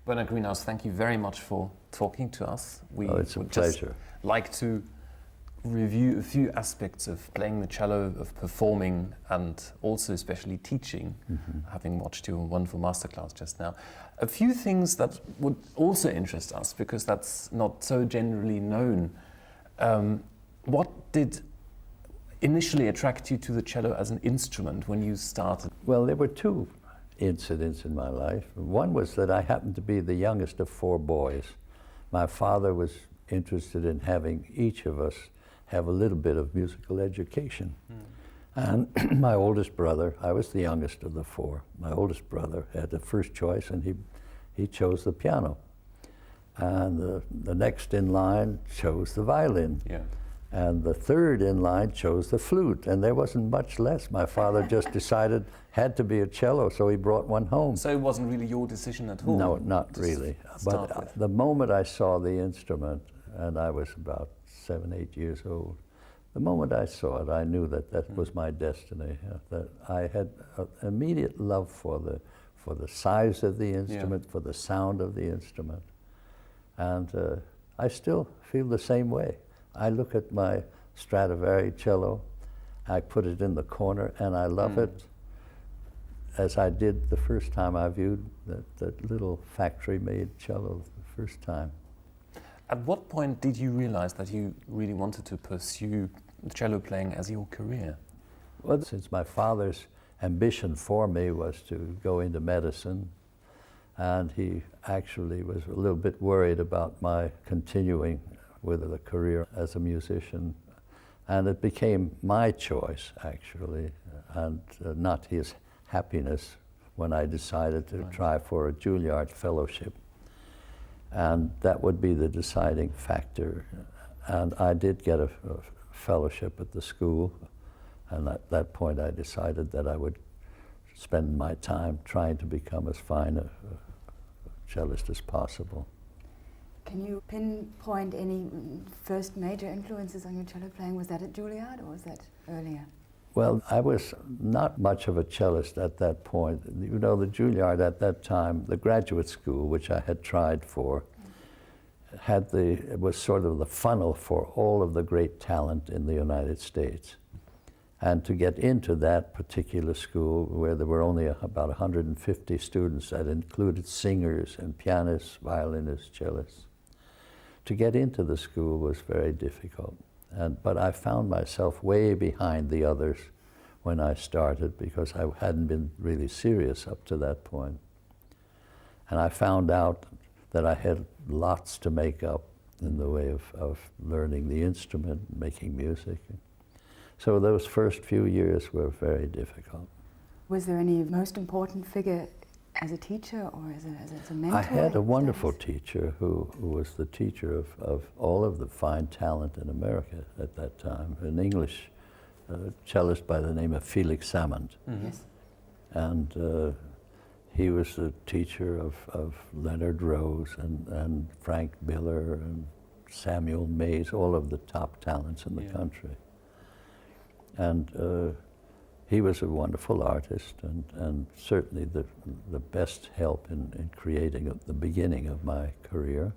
Bernard Greenhouse, thank you very much for talking to us. It's a pleasure. Like to review a few aspects of playing the cello, of performing, and also especially teaching, having watched your wonderful masterclass just now. A few things that would also interest us, because that's not so generally known. What did initially attract you to the cello as an instrument when you started? Well, there were two incidents in my life. One was that I happened to be the youngest of four boys. My father was interested in having each of us have a little bit of musical education. And my oldest brother, I was the youngest of the four, my oldest brother had the first choice, and he chose the piano. And the next in line chose the violin. Yeah. And the third in line chose the flute, and there wasn't much less. My father just decided had to be a cello, so he brought one home. So it wasn't really your decision at all? No, not really. But the moment I saw the instrument, and I was about 7, 8 years old, the moment I saw it, I knew that that was my destiny. That I had an immediate love for the size of the instrument, for the sound of the instrument. And I still feel the same way. I look at my Stradivari cello, I put it in the corner, and I love it as I did the first time I viewed that little factory-made cello the first time. At what point did you realize that you really wanted to pursue cello playing as your career? Well, since my father's ambition for me was to go into medicine, and he actually was a little bit worried about my continuing with a career as a musician. And it became my choice, actually, and not his happiness when I decided to try for a Juilliard fellowship. And that would be the deciding factor. And I did get a fellowship at the school, and at that point I decided that I would spend my time trying to become as fine a cellist as possible. Can you pinpoint any first major influences on your cello playing? Was that at Juilliard or was that earlier? Well, I was not much of a cellist at that point. You know, the Juilliard at that time, the graduate school, which I had tried for, it was sort of the funnel for all of the great talent in the United States. And to get into that particular school, where there were only about 150 students, that included singers and pianists, violinists, cellists, to get into the school was very difficult. But I found myself way behind the others when I started, because I hadn't been really serious up to that point. And I found out that I had lots to make up in the way of learning the instrument, making music. So those first few years were very difficult. Was there any most important figure as a teacher or as a mentor? I had a wonderful teacher who was the teacher of all of the fine talent in America at that time, an English cellist by the name of Felix Salmond. Yes. And he was the teacher of Leonard Rose and Frank Miller and Samuel Mays, all of the top talents in the country. And he was a wonderful artist, and certainly the best help in creating the beginning of my career.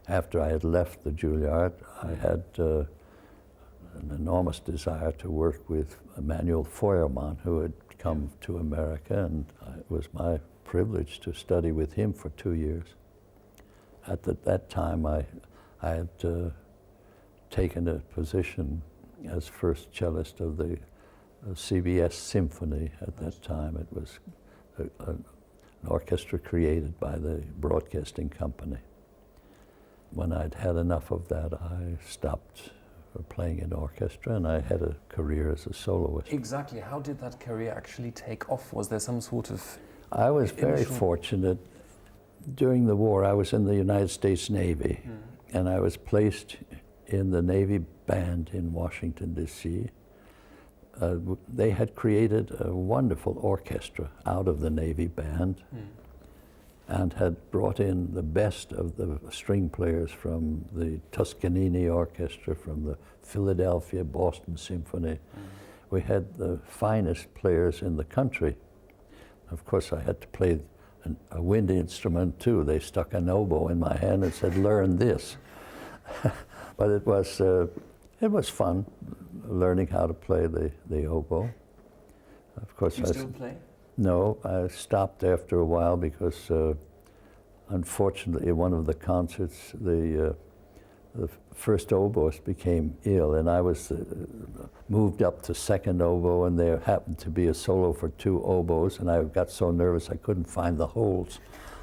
After I had left the Juilliard, I had an enormous desire to work with Emanuel Feuermann, who had come to America, and it was my privilege to study with him for 2 years. At that time, I had taken a position as first cellist of the CBS Symphony at that time. It was an orchestra created by the broadcasting company. When I'd had enough of that, I stopped playing in orchestra, and I had a career as a soloist. Exactly. How did that career actually take off? Was there some sort of... I was very fortunate. During the war, I was in the United States Navy, and I was placed in the Navy band in Washington, D.C. They had created a wonderful orchestra out of the Navy band and had brought in the best of the string players from the Toscanini Orchestra, from the Philadelphia Boston Symphony. We had the finest players in the country. Of course, I had to play a wind instrument too. They stuck an oboe in my hand and said, "Learn this." But it was fun learning how to play the oboe. Of course, Do you still play? No, I stopped after a while because unfortunately, in one of the concerts, the first oboist became ill, and I was moved up to second oboe, and there happened to be a solo for 2 oboes, and I got so nervous I couldn't find the holes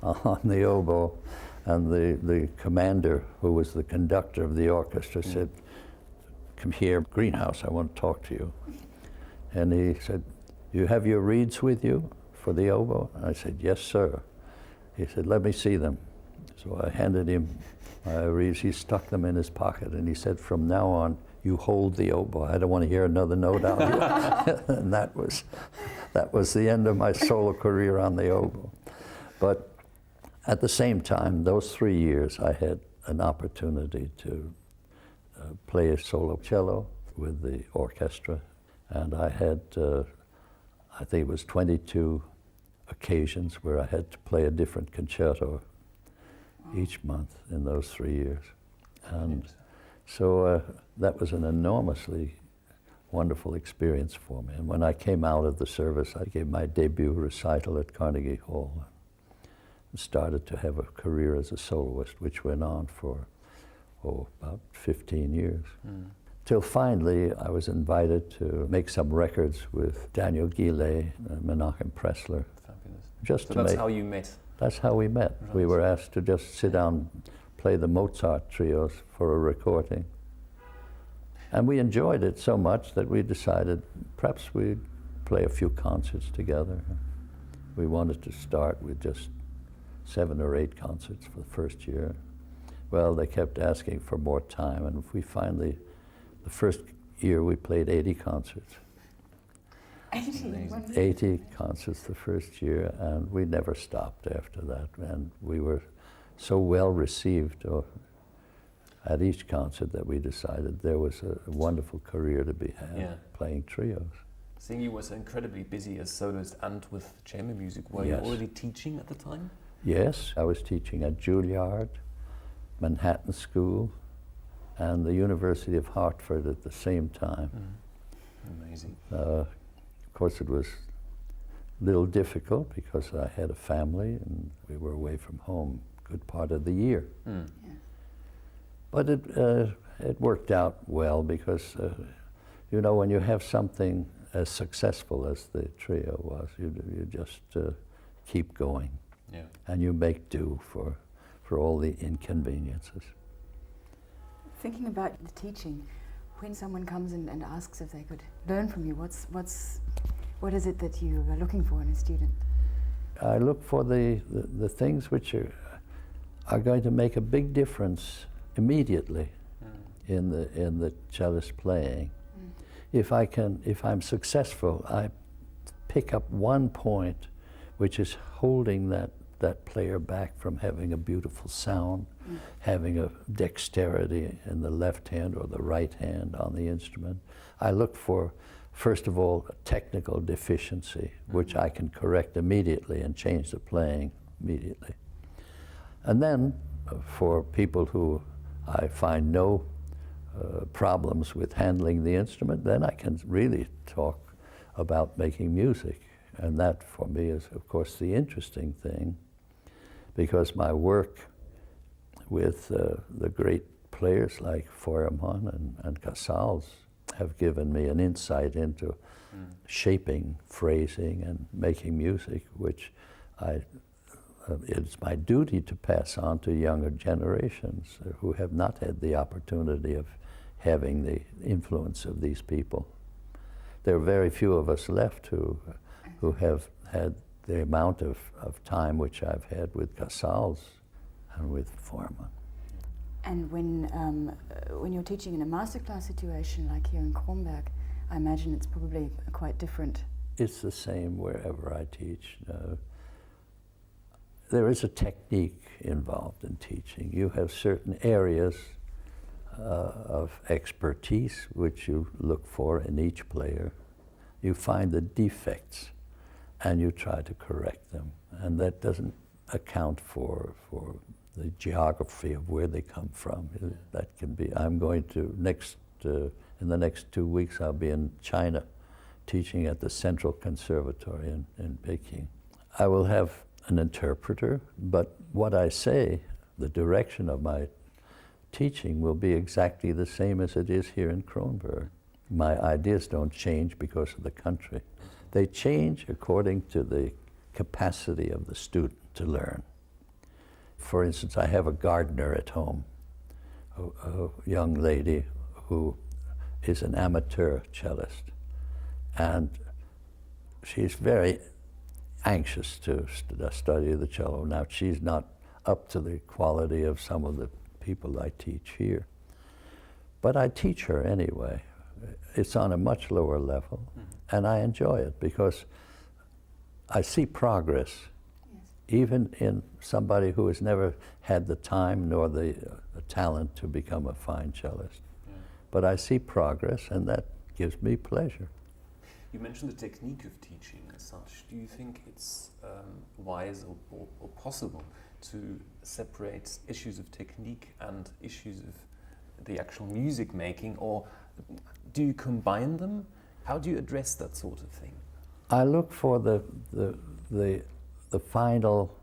on the oboe. And the commander, who was the conductor of the orchestra, said, "Come here, Greenhouse, I want to talk to you." And he said, "You have your reeds with you for the oboe?" And I said, "Yes, sir." He said, "Let me see them." So I handed him my reeds. He stuck them in his pocket, and he said, "From now on, you hold the oboe. I don't want to hear another note out of you." And that was the end of my solo career on the oboe. But at the same time, those 3 years, I had an opportunity to play a solo cello with the orchestra, and I had, I think it was 22 occasions where I had to play a different concerto each month in those 3 years. And so that was an enormously wonderful experience for me. And when I came out of the service, I gave my debut recital at Carnegie Hall and started to have a career as a soloist, which went on for, about 15 years. Till finally, I was invited to make some records with Daniel Gile and Menachem Pressler. Fabulous. So that's how you met? That's how we met. Right. We were asked to just sit down, play the Mozart trios for a recording. And we enjoyed it so much that we decided perhaps we'd play a few concerts together. We wanted to start with just 7 or 8 concerts for the first year. Well, they kept asking for more time, and we finally, the first year we played 80 concerts. 80 concerts the first year, and we never stopped after that. And we were so well received at each concert that we decided there was a wonderful career to be had playing trios. Seeing you was incredibly busy as soloist and with chamber music, were you already teaching at the time? Yes, I was teaching at Juilliard, Manhattan School, and the University of Hartford at the same time. Amazing. Of course, it was a little difficult because I had a family and we were away from home a good part of the year. But it worked out well because, you know, when you have something as successful as the trio was, you just keep going. And you make do for all the inconveniences. Thinking about the teaching, when someone comes and asks if they could learn from you, what is it that you are looking for in a student? I look for the things which are going to make a big difference immediately in the cellist playing. If I'm successful, I pick up one point which is holding that player back from having a beautiful sound, having a dexterity in the left hand or the right hand on the instrument. I look for, first of all, a technical deficiency, which I can correct immediately and change the playing immediately. And then, for people who I find no problems with handling the instrument, then I can really talk about making music. And that, for me, is, of course, the interesting thing, because my work with the great players like Feuermann and Casals have given me an insight into shaping, phrasing, and making music, which it's my duty to pass on to younger generations who have not had the opportunity of having the influence of these people. There are very few of us left who have had the amount of time which I've had with Casals and with Feuermann. And when you're teaching in a masterclass situation like here in Kronberg, I imagine it's probably quite different. It's the same wherever I teach. There is a technique involved in teaching. You have certain areas of expertise which you look for in each player. You find the defects and you try to correct them. and that doesn't account for the geography of where they come from. That can be. I'm going to in the next 2 weeks. I'll be in China, teaching at the Central Conservatory in Peking. I will have an interpreter, but what I say, the direction of my teaching will be exactly the same as it is here in Kronberg. My ideas don't change because of the country. They change according to the capacity of the student to learn. For instance, I have a gardener at home, a young lady who is an amateur cellist, and she's very anxious to study the cello. Now, she's not up to the quality of some of the people I teach here, but I teach her anyway. It's on a much lower level, and I enjoy it because I see progress, even in somebody who has never had the time nor the talent to become a fine cellist. But I see progress, and that gives me pleasure. You mentioned the technique of teaching as such. Do you think it's wise or possible to separate issues of technique and issues of the actual music making, or do you combine them? How do you address that sort of thing? I look for the final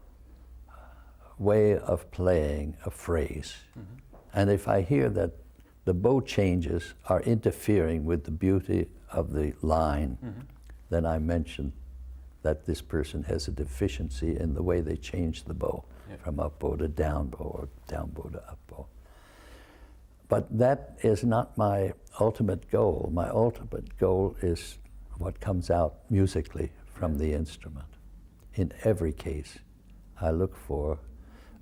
way of playing a phrase. And if I hear that the bow changes are interfering with the beauty of the line, then I mention that this person has a deficiency in the way they change the bow, from up bow to down bow, or down bow to up bow. But that is not my ultimate goal. My ultimate goal is what comes out musically from the instrument. In every case, I look for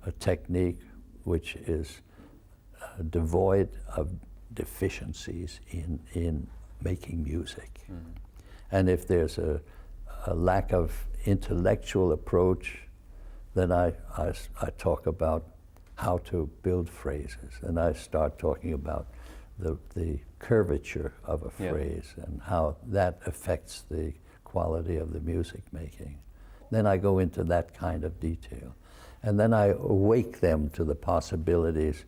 a technique which is devoid of deficiencies in making music. And if there's a lack of intellectual approach, then I talk about how to build phrases, and I start talking about the curvature of a phrase and how that affects the quality of the music making. Then I go into that kind of detail. And then I awake them to the possibilities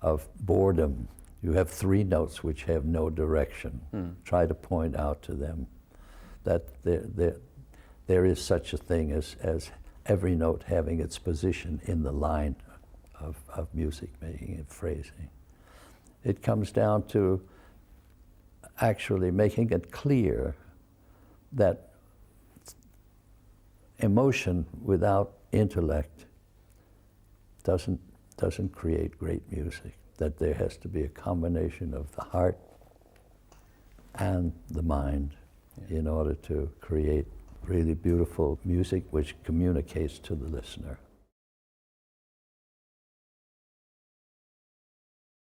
of boredom. You have 3 notes which have no direction. Try to point out to them that there is such a thing as every note having its position in the line of music making and phrasing. It comes down to actually making it clear that emotion without intellect doesn't create great music, that there has to be a combination of the heart and the mind in order to create really beautiful music which communicates to the listener.